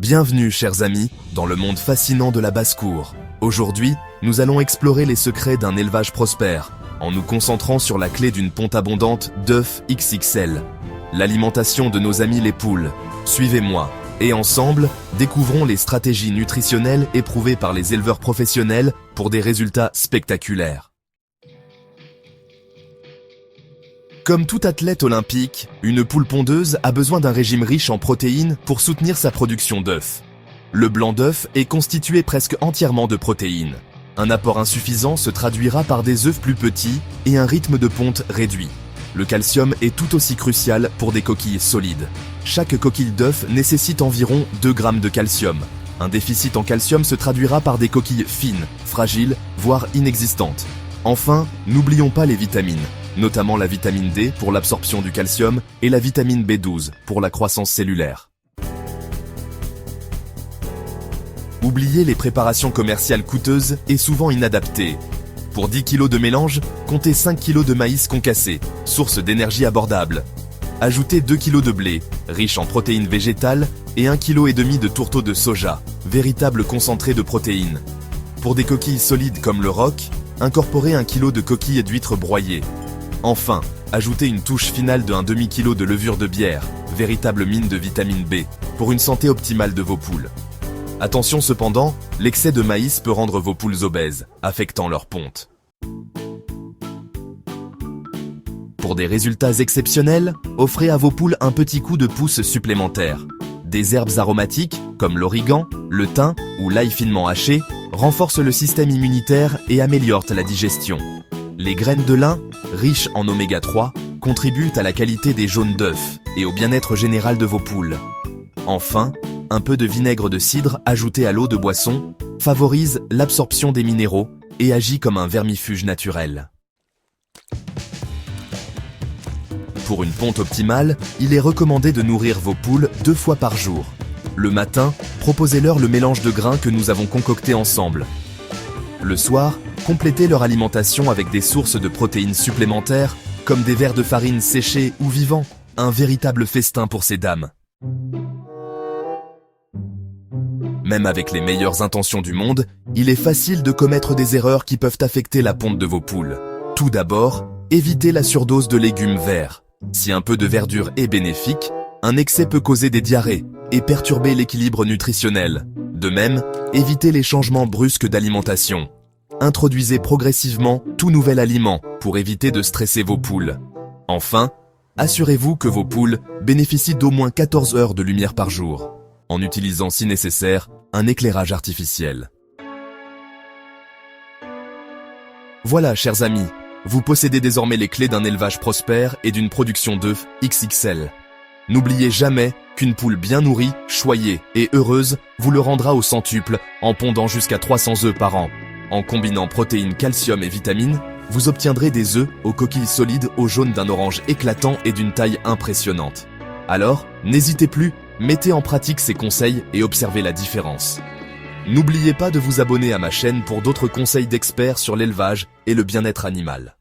Bienvenue, chers amis, dans le monde fascinant de la basse-cour. Aujourd'hui, nous allons explorer les secrets d'un élevage prospère, en nous concentrant sur la clé d'une ponte abondante d'œufs XXL, l'alimentation de nos amis les poules. Suivez-moi, et ensemble, découvrons les stratégies nutritionnelles éprouvées par les éleveurs professionnels pour des résultats spectaculaires. Comme tout athlète olympique, une poule pondeuse a besoin d'un régime riche en protéines pour soutenir sa production d'œufs. Le blanc d'œuf est constitué presque entièrement de protéines. Un apport insuffisant se traduira par des œufs plus petits et un rythme de ponte réduit. Le calcium est tout aussi crucial pour des coquilles solides. Chaque coquille d'œuf nécessite environ 2 grammes de calcium. Un déficit en calcium se traduira par des coquilles fines, fragiles, voire inexistantes. Enfin, n'oublions pas les vitamines, notamment la vitamine D pour l'absorption du calcium et la vitamine B12 pour la croissance cellulaire. Oubliez les préparations commerciales coûteuses et souvent inadaptées. Pour 10 kg de mélange, comptez 5 kg de maïs concassé, source d'énergie abordable. Ajoutez 2 kg de blé, riche en protéines végétales, et 1,5 kg de tourteau de soja, véritable concentré de protéines. Pour des coquilles solides comme le roc, incorporez 1 kg de coquilles d'huîtres broyées. Enfin, ajoutez une touche finale de 1/2 kg de levure de bière, véritable mine de vitamine B, pour une santé optimale de vos poules. Attention cependant, l'excès de maïs peut rendre vos poules obèses, affectant leur ponte. Pour des résultats exceptionnels, offrez à vos poules un petit coup de pouce supplémentaire. Des herbes aromatiques, comme l'origan, le thym ou l'ail finement haché, renforcent le système immunitaire et améliorent la digestion. Les graines de lin, riches en oméga 3, contribuent à la qualité des jaunes d'œufs et au bien-être général de vos poules. Enfin, un peu de vinaigre de cidre ajouté à l'eau de boisson favorise l'absorption des minéraux et agit comme un vermifuge naturel. Pour une ponte optimale, il est recommandé de nourrir vos poules 2 fois par jour. Le matin, proposez-leur le mélange de grains que nous avons concocté ensemble. Le soir, complétez leur alimentation avec des sources de protéines supplémentaires, comme des verres de farine séchés ou vivants, un véritable festin pour ces dames. Même avec les meilleures intentions du monde, il est facile de commettre des erreurs qui peuvent affecter la ponte de vos poules. Tout d'abord, évitez la surdose de légumes verts. Si un peu de verdure est bénéfique, un excès peut causer des diarrhées et perturber l'équilibre nutritionnel. De même, évitez les changements brusques d'alimentation. Introduisez progressivement tout nouvel aliment pour éviter de stresser vos poules. Enfin, assurez-vous que vos poules bénéficient d'au moins 14 heures de lumière par jour, en utilisant si nécessaire un éclairage artificiel. Voilà, chers amis, vous possédez désormais les clés d'un élevage prospère et d'une production d'œufs XXL. N'oubliez jamais qu'une poule bien nourrie, choyée et heureuse vous le rendra au centuple en pondant jusqu'à 300 œufs par an. En combinant protéines, calcium et vitamines, vous obtiendrez des œufs aux coquilles solides au jaune d'un orange éclatant et d'une taille impressionnante. Alors, n'hésitez plus, mettez en pratique ces conseils et observez la différence. N'oubliez pas de vous abonner à ma chaîne pour d'autres conseils d'experts sur l'élevage et le bien-être animal.